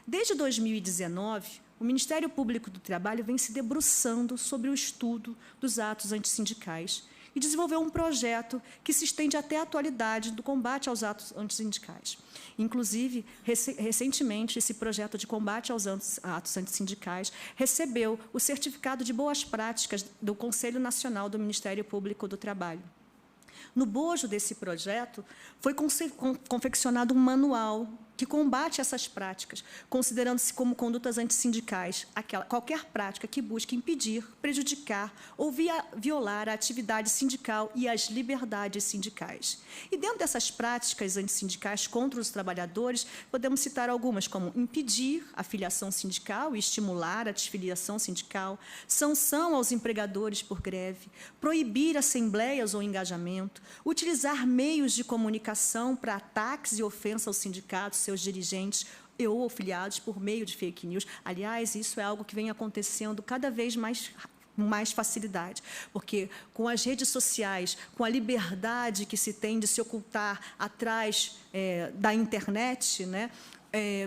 Desde 2019, o Ministério Público do Trabalho vem se debruçando sobre o estudo dos atos antissindicais e desenvolveu um projeto que se estende até a atualidade do combate aos atos antissindicais. Inclusive, recentemente, esse projeto de combate aos atos antissindicais recebeu o certificado de boas práticas do Conselho Nacional do Ministério Público do Trabalho. No bojo desse projeto, foi confeccionado um manual que combate essas práticas, considerando-se como condutas antissindicais qualquer prática que busque impedir, prejudicar ou violar a atividade sindical e as liberdades sindicais. E dentro dessas práticas antissindicais contra os trabalhadores, podemos citar algumas, como impedir a filiação sindical e estimular a desfiliação sindical, sanção aos empregadores por greve, proibir assembleias ou engajamento, utilizar meios de comunicação para ataques e ofensas aos sindicatos, seus dirigentes ou afiliados por meio de fake news. Aliás, isso é algo que vem acontecendo cada vez mais facilidade, porque com as redes sociais, com a liberdade que se tem de se ocultar atrás da internet, né,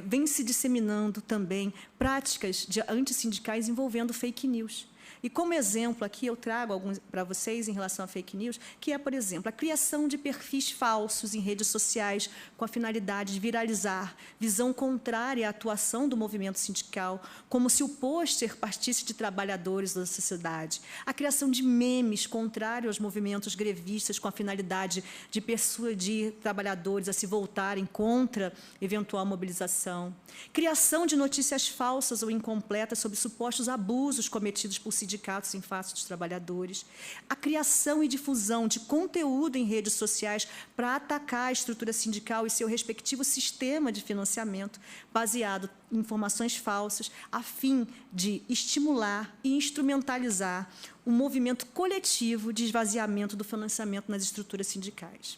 vem se disseminando também práticas antissindicais envolvendo fake news. E, como exemplo, aqui eu trago alguns para vocês em relação a fake news, que é, por exemplo, a criação de perfis falsos em redes sociais com a finalidade de viralizar visão contrária à atuação do movimento sindical, como se o pôster partisse de trabalhadores da sociedade. A criação de memes contrários aos movimentos grevistas com a finalidade de persuadir trabalhadores a se voltarem contra eventual mobilização. Criação de notícias falsas ou incompletas sobre supostos abusos cometidos por sindicatos em face dos trabalhadores, a criação e difusão de conteúdo em redes sociais para atacar a estrutura sindical e seu respectivo sistema de financiamento, baseado em informações falsas, a fim de estimular e instrumentalizar um movimento coletivo de esvaziamento do financiamento nas estruturas sindicais.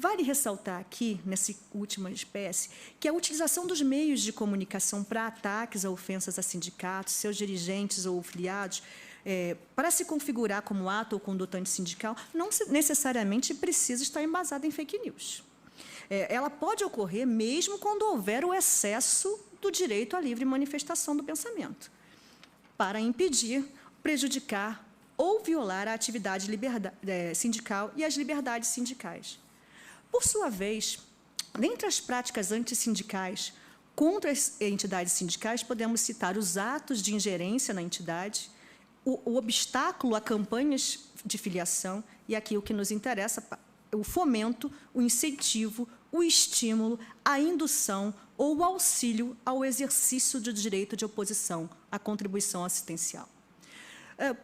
Vale ressaltar aqui, nessa última espécie, que a utilização dos meios de comunicação para ataques a ofensas a sindicatos, seus dirigentes ou filiados, para se configurar como ato ou conduta antissindical, não necessariamente precisa estar embasada em fake news. Ela pode ocorrer mesmo quando houver o excesso do direito à livre manifestação do pensamento, para impedir, prejudicar ou violar a atividade sindical e as liberdades sindicais. Por sua vez, dentre as práticas antissindicais contra as entidades sindicais, podemos citar os atos de ingerência na entidade, o obstáculo a campanhas de filiação, e aqui o que nos interessa, o fomento, o incentivo, o estímulo, a indução ou o auxílio ao exercício do direito de oposição à contribuição assistencial.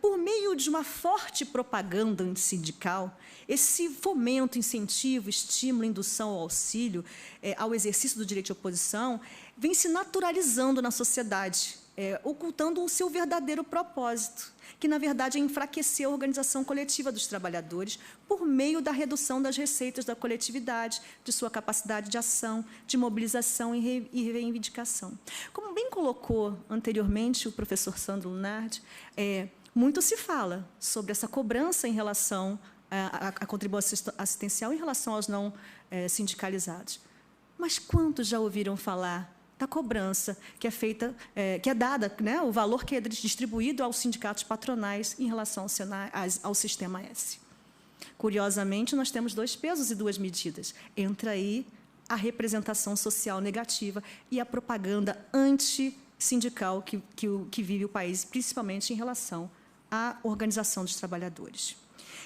Por meio de uma forte propaganda antissindical, esse fomento, incentivo, estímulo, indução ao auxílio, ao exercício do direito de oposição, vem se naturalizando na sociedade, ocultando o seu verdadeiro propósito, que, na verdade, é enfraquecer a organização coletiva dos trabalhadores por meio da redução das receitas da coletividade, de sua capacidade de ação, de mobilização e reivindicação. Como bem colocou anteriormente o professor Sandro Lunardi, muito se fala sobre essa cobrança em relação à contribuição assistencial em relação aos não sindicalizados. Mas quantos já ouviram falar da cobrança que é feita, que é dada, né, o valor que é distribuído aos sindicatos patronais em relação ao Sistema S? Curiosamente, nós temos 2 pesos e 2 medidas. Entra aí a representação social negativa e a propaganda antissindical que vive o país, principalmente em relação à organização dos trabalhadores.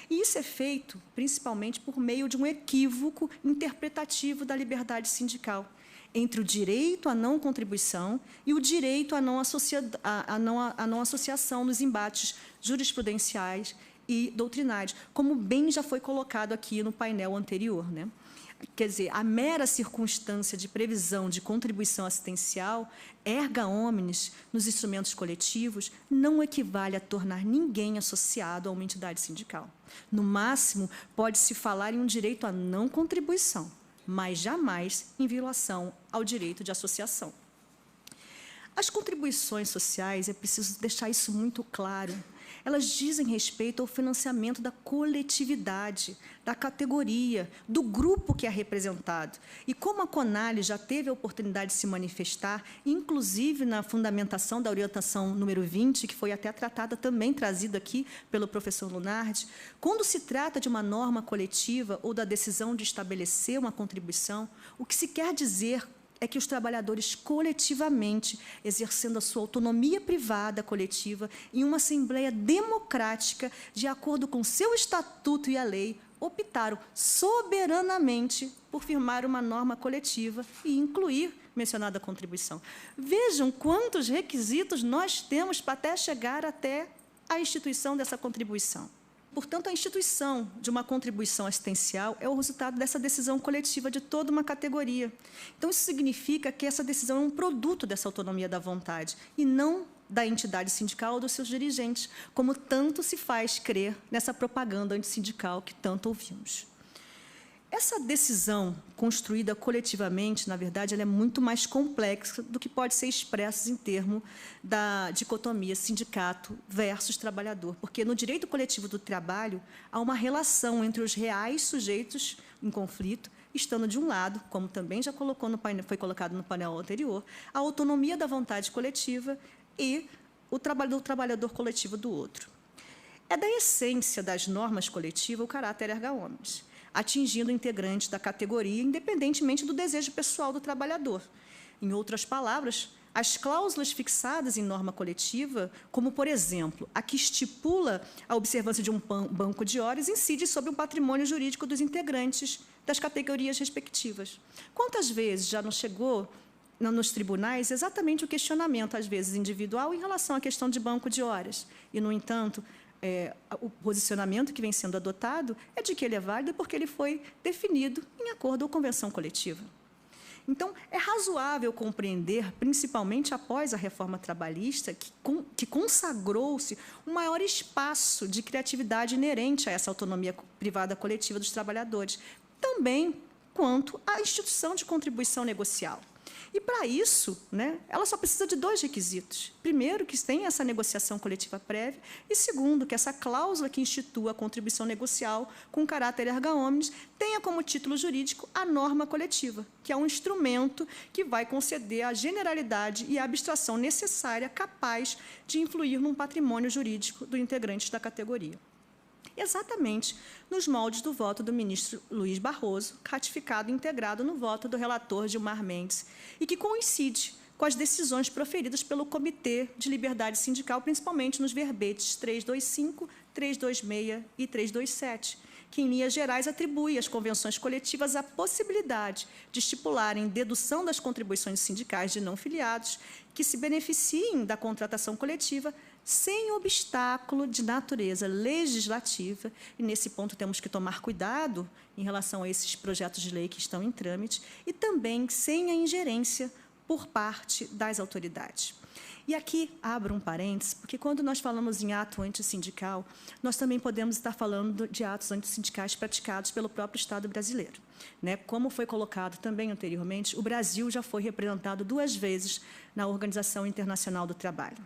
E isso é feito, principalmente, por meio de um equívoco interpretativo da liberdade sindical, entre o direito à não contribuição e o direito à não associação nos embates jurisprudenciais e doutrinários, como bem já foi colocado aqui no painel anterior, né? Quer dizer, a mera circunstância de previsão de contribuição assistencial, erga omnes, nos instrumentos coletivos, não equivale a tornar ninguém associado a uma entidade sindical. No máximo, pode-se falar em um direito à não contribuição, mas jamais em violação ao direito de associação. As contribuições sociais, é preciso deixar isso muito claro, elas dizem respeito ao financiamento da coletividade, da categoria, do grupo que é representado. E como a CONALHE já teve a oportunidade de se manifestar, inclusive na fundamentação da orientação número 20, que foi até tratada também, trazida aqui pelo professor Lunardi, quando se trata de uma norma coletiva ou da decisão de estabelecer uma contribuição, o que se quer dizer é que os trabalhadores coletivamente, exercendo a sua autonomia privada coletiva, em uma assembleia democrática, de acordo com seu estatuto e a lei, optaram soberanamente por firmar uma norma coletiva e incluir mencionada contribuição. Vejam quantos requisitos nós temos para até chegar até a instituição dessa contribuição. Portanto, a instituição de uma contribuição assistencial é o resultado dessa decisão coletiva de toda uma categoria. Então, isso significa que essa decisão é um produto dessa autonomia da vontade e não da entidade sindical ou dos seus dirigentes, como tanto se faz crer nessa propaganda antissindical que tanto ouvimos. Essa decisão construída coletivamente, na verdade, ela é muito mais complexa do que pode ser expressa em termos da dicotomia sindicato versus trabalhador, porque no direito coletivo do trabalho há uma relação entre os reais sujeitos em conflito, estando de um lado, como também já foi colocado no painel anterior, a autonomia da vontade coletiva e o trabalhador coletivo do outro. É da essência das normas coletivas o caráter erga omnes, atingindo integrantes da categoria, independentemente do desejo pessoal do trabalhador. Em outras palavras, as cláusulas fixadas em norma coletiva, como, por exemplo, a que estipula a observância de um banco de horas, incide sobre o patrimônio jurídico dos integrantes das categorias respectivas. Quantas vezes já não chegou nos tribunais exatamente o questionamento, às vezes individual, em relação à questão de banco de horas? E, no entanto, o posicionamento que vem sendo adotado é de que ele é válido porque ele foi definido em acordo com a convenção coletiva. Então, é razoável compreender, principalmente após a reforma trabalhista, que consagrou-se um maior espaço de criatividade inerente a essa autonomia privada coletiva dos trabalhadores, também quanto à instituição de contribuição negocial. E, para isso, ela só precisa de 2 requisitos. Primeiro, que tenha essa negociação coletiva prévia, e, segundo, que essa cláusula que institua a contribuição negocial com caráter erga omnes tenha como título jurídico a norma coletiva, que é um instrumento que vai conceder a generalidade e a abstração necessária capaz de influir num patrimônio jurídico do integrante da categoria. Exatamente nos moldes do voto do ministro Luiz Barroso, ratificado e integrado no voto do relator Gilmar Mendes, e que coincide com as decisões proferidas pelo Comitê de Liberdade Sindical, principalmente nos verbetes 325, 326 e 327, que, em linhas gerais, atribui às convenções coletivas a possibilidade de estipularem dedução das contribuições sindicais de não filiados que se beneficiem da contratação coletiva sem obstáculo de natureza legislativa, e, nesse ponto, temos que tomar cuidado em relação a esses projetos de lei que estão em trâmite, e também sem a ingerência por parte das autoridades. E aqui abro um parênteses, porque quando nós falamos em ato antissindical, nós também podemos estar falando de atos antissindicais praticados pelo próprio Estado brasileiro. Como foi colocado também anteriormente, o Brasil já foi representado 2 vezes na Organização Internacional do Trabalho.